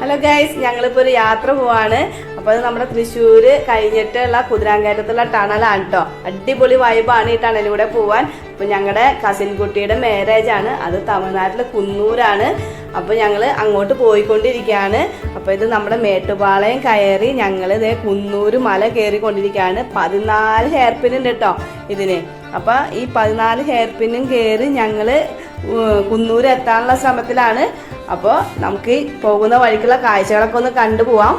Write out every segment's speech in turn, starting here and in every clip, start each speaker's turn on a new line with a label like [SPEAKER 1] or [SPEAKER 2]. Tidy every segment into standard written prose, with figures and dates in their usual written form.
[SPEAKER 1] Hello guys, ഞങ്ങളിപ്പോൾ ഒരു യാത്ര പോവാണ്. അപ്പോൾ അത് നമ്മുടെ തൃശ്ശൂർ കഴിഞ്ഞിട്ടുള്ള കുതിരാങ്കയറ്റത്തുള്ള ടണലാണ് കേട്ടോ. അടിപൊളി വൈബാണ് ഈ ടണലിലൂടെ പോവാൻ. അപ്പോൾ ഞങ്ങളുടെ കസിൻ കുട്ടിയുടെ മാരേജ് ആണ്, അത് തമിഴ്നാട്ടിൽ കുന്നൂരാണ്. അപ്പോൾ ഞങ്ങൾ അങ്ങോട്ട് പോയിക്കൊണ്ടിരിക്കുകയാണ്. അപ്പോൾ ഇത് നമ്മുടെ മേട്ടുപാളയം കയറി ഞങ്ങൾ ഇതേ കുന്നൂർ മല കയറിക്കൊണ്ടിരിക്കുകയാണ്. 14 ഹെയർ പിൻ ഉണ്ട് കേട്ടോ ഇതിന്. അപ്പോൾ ഈ 14 ഹെയർ പിന്നും കയറി ഞങ്ങൾ കുന്നൂർ എത്താനുള്ള ശ്രമത്തിലാണ്. അപ്പോൾ നമുക്ക് പോകുന്ന വഴിക്കുള്ള കാഴ്ചകളൊക്കെ ഒന്ന് കണ്ടുപോവാം.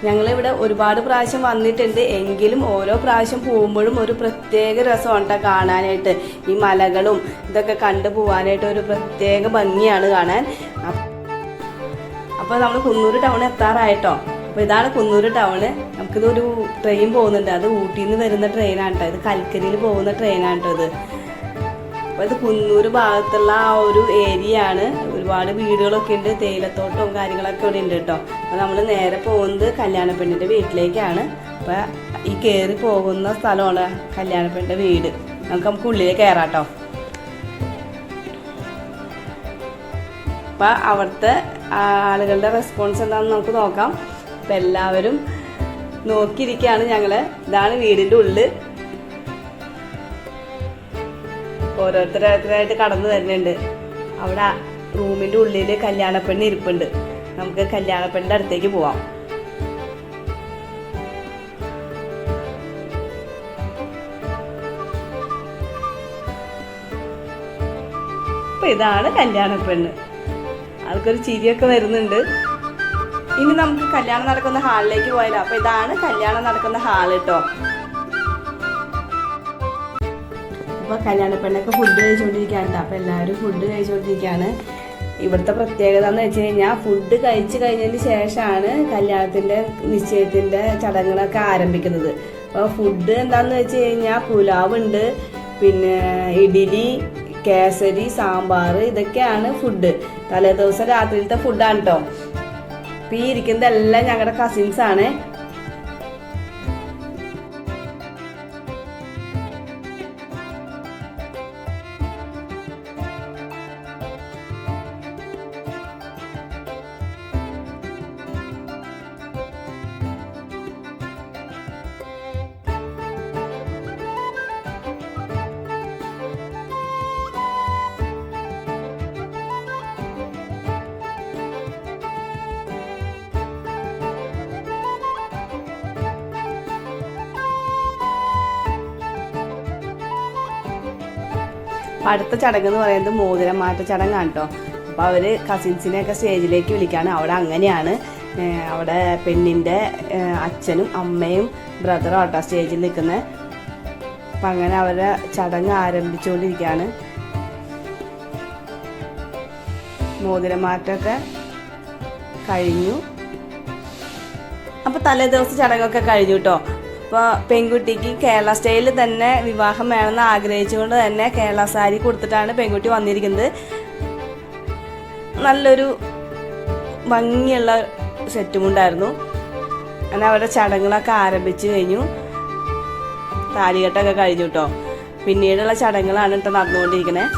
[SPEAKER 1] ഞങ്ങളിവിടെ ഒരുപാട് പ്രാവശ്യം വന്നിട്ടുണ്ട്, എങ്കിലും ഓരോ പ്രാവശ്യം പോകുമ്പോഴും ഒരു പ്രത്യേക രസമുണ്ട് കാണാനായിട്ട്. ഈ മലകളും ഇതൊക്കെ കണ്ടു പോകാനായിട്ട് ഒരു പ്രത്യേക ഭംഗിയാണ് കാണാൻ. അപ്പോൾ നമ്മൾ കുന്നൂർ ടൗൺ എത്താറായിട്ടോ. അപ്പോൾ ഇതാണ് കുന്നൂർ ടൗണ്. നമുക്കിതൊരു ട്രെയിൻ പോകുന്നുണ്ട്, അത് ഊട്ടിയിൽ നിന്ന് വരുന്ന ട്രെയിനാണ് കേട്ടോ. ഇത് കൽക്കരിയിൽ പോകുന്ന ട്രെയിനാണ് കേട്ടോ ഇത്. അപ്പോൾ ഇത് കുന്നൂർ ഭാഗത്തുള്ള ആ ഒരു ഏരിയ ആണ്. ഒരുപാട് വീടുകളൊക്കെ ഉണ്ട്, തേയിലത്തോട്ടവും കാര്യങ്ങളൊക്കെ ഇവിടെ ഉണ്ട് കേട്ടോ. അപ്പോൾ നമ്മൾ നേരെ പോകുന്നത് കല്യാണപ്പെണ്ണിൻ്റെ വീട്ടിലേക്കാണ്. അപ്പോൾ ഈ കയറി പോകുന്ന സ്ഥലമാണ് കല്യാണപ്പെണ്ണിൻ്റെ വീട്. നമുക്ക് ഉള്ളിലേക്ക് കയറാം കേട്ടോ. അപ്പോൾ അവിടുത്തെ ആളുകളുടെ റെസ്പോൺസ് എന്താണെന്ന് നമുക്ക് നോക്കാം. അപ്പം എല്ലാവരും നോക്കിയിരിക്കുകയാണ് ഞങ്ങൾ. ഇതാണ് വീടിൻ്റെ ഉള്ളിൽ. ഓരോരുത്തരായിട്ട് കടന്നു വരുന്നുണ്ട്. അവിടെ റൂമിൻ്റെ ഉള്ളിൽ കല്യാണപ്പെണ്ണ് ഇരിപ്പുണ്ട്. നമുക്ക് കല്യാണപ്പെണ്ണിൻ്റെ അടുത്തേക്ക് പോവാം. അപ്പൊ ഇതാണ് കല്യാണപ്പെണ്ണ്. ആൾക്കൊരു ചിരിയൊക്കെ വരുന്നുണ്ട്. ഇനി നമുക്ക് കല്യാണം നടക്കുന്ന ഹാളിലേക്ക് പോയാലോ. അപ്പൊ ഇതാണ് കല്യാണം നടക്കുന്ന ഹാള് കേട്ടോ. അപ്പോൾ കല്യാണപ്പെണ്ണൊക്കെ ഫുഡ് കഴിച്ചുകൊണ്ടിരിക്കുകയാണ്. അപ്പോൾ എല്ലാവരും ഫുഡ് കഴിച്ചുകൊണ്ടിരിക്കുകയാണ്. ഇവിടുത്തെ പ്രത്യേകത എന്ന് വെച്ച് കഴിഞ്ഞാൽ ഫുഡ് കഴിച്ച് കഴിഞ്ഞതിന് ശേഷമാണ് കല്യാണത്തിൻ്റെ നിശ്ചയത്തിൻ്റെ ചടങ്ങുകളൊക്കെ ആരംഭിക്കുന്നത്. അപ്പോൾ ഫുഡ് എന്താണെന്ന് വെച്ച് കഴിഞ്ഞാൽ പുലാവുണ്ട്, പിന്നെ ഇഡ്ഡലി, കേസരി, സാമ്പാർ, ഇതൊക്കെയാണ് ഫുഡ്. തലേദിവസം രാത്രിയിലത്തെ ഫുഡാണ് കേട്ടോ. അപ്പോൾ ഈ ഇരിക്കുന്നതെല്ലാം ഞങ്ങളുടെ കസിൻസാണ്. അടുത്ത ചടങ്ങ് എന്ന് പറയുന്നത് മോതിരം മാറ്റ ചടങ്ങാണ് കേട്ടോ. അപ്പോൾ അവർ കസിൻസിനെയൊക്കെ സ്റ്റേജിലേക്ക് വിളിക്കുകയാണ്. അവിടെ അങ്ങനെയാണ്. അവിടെ പെണ്ണിൻ്റെ അച്ഛനും അമ്മയും ബ്രദറും കേട്ടോ സ്റ്റേജിൽ നിൽക്കുന്നത്. അപ്പം അങ്ങനെ അവരുടെ ചടങ്ങ് ആരംഭിച്ചുകൊണ്ടിരിക്കുകയാണ്. മോതിരം മാറ്റമൊക്കെ കഴിഞ്ഞു. അപ്പോൾ തലേ ദിവസം ചടങ്ങൊക്കെ കഴിഞ്ഞു കേട്ടോ. അപ്പോൾ പെൺകുട്ടിക്ക് കേരള സ്റ്റൈലിൽ തന്നെ വിവാഹം വേണമെന്ന് ആഗ്രഹിച്ചുകൊണ്ട് തന്നെ കേരള സാരി കൊടുത്തിട്ടാണ് പെൺകുട്ടി വന്നിരിക്കുന്നത്. നല്ലൊരു ഭംഗിയുള്ള സെറ്റും ഉണ്ടായിരുന്നു. അങ്ങനെ അവരുടെ ചടങ്ങുകളൊക്കെ ആരംഭിച്ചു കഴിഞ്ഞു. താലികെട്ടൊക്കെ കഴിഞ്ഞു കേട്ടോ. പിന്നീടുള്ള ചടങ്ങുകളാണ് കേട്ടോ നടന്നുകൊണ്ടിരിക്കുന്നത്.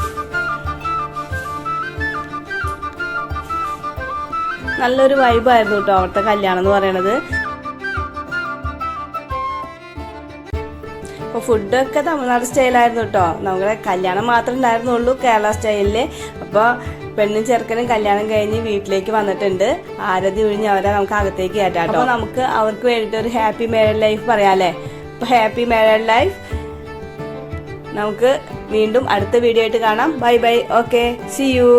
[SPEAKER 1] നല്ലൊരു വൈബായിരുന്നു കേട്ടോ അവിടുത്തെ കല്യാണം എന്ന് പറയണത്. അപ്പോൾ ഫുഡൊക്കെ തമിഴ്നാട് സ്റ്റൈലായിരുന്നു കേട്ടോ. നമ്മുടെ കല്യാണം മാത്രമേ ഉണ്ടായിരുന്നുള്ളൂ കേരള സ്റ്റൈലിൽ. അപ്പോൾ പെണ്ണും ചെറുക്കനും കല്യാണം കഴിഞ്ഞ് വീട്ടിലേക്ക് വന്നിട്ടുണ്ട്. ആരതി ഒഴിഞ്ഞ് അവരെ നമുക്ക് അകത്തേക്ക് കയറ്റാം കേട്ടോ. അപ്പോൾ നമുക്ക് അവർക്ക് വേണ്ടിയിട്ട് ഒരു ഹാപ്പി മാരീഡ് ലൈഫ് പറയാമല്ലേ. അപ്പോൾ ഹാപ്പി മാരീഡ് ലൈഫ്. നമുക്ക് വീണ്ടും അടുത്ത വീഡിയോ ആയിട്ട് കാണാം. Bye bye. Okay, see U.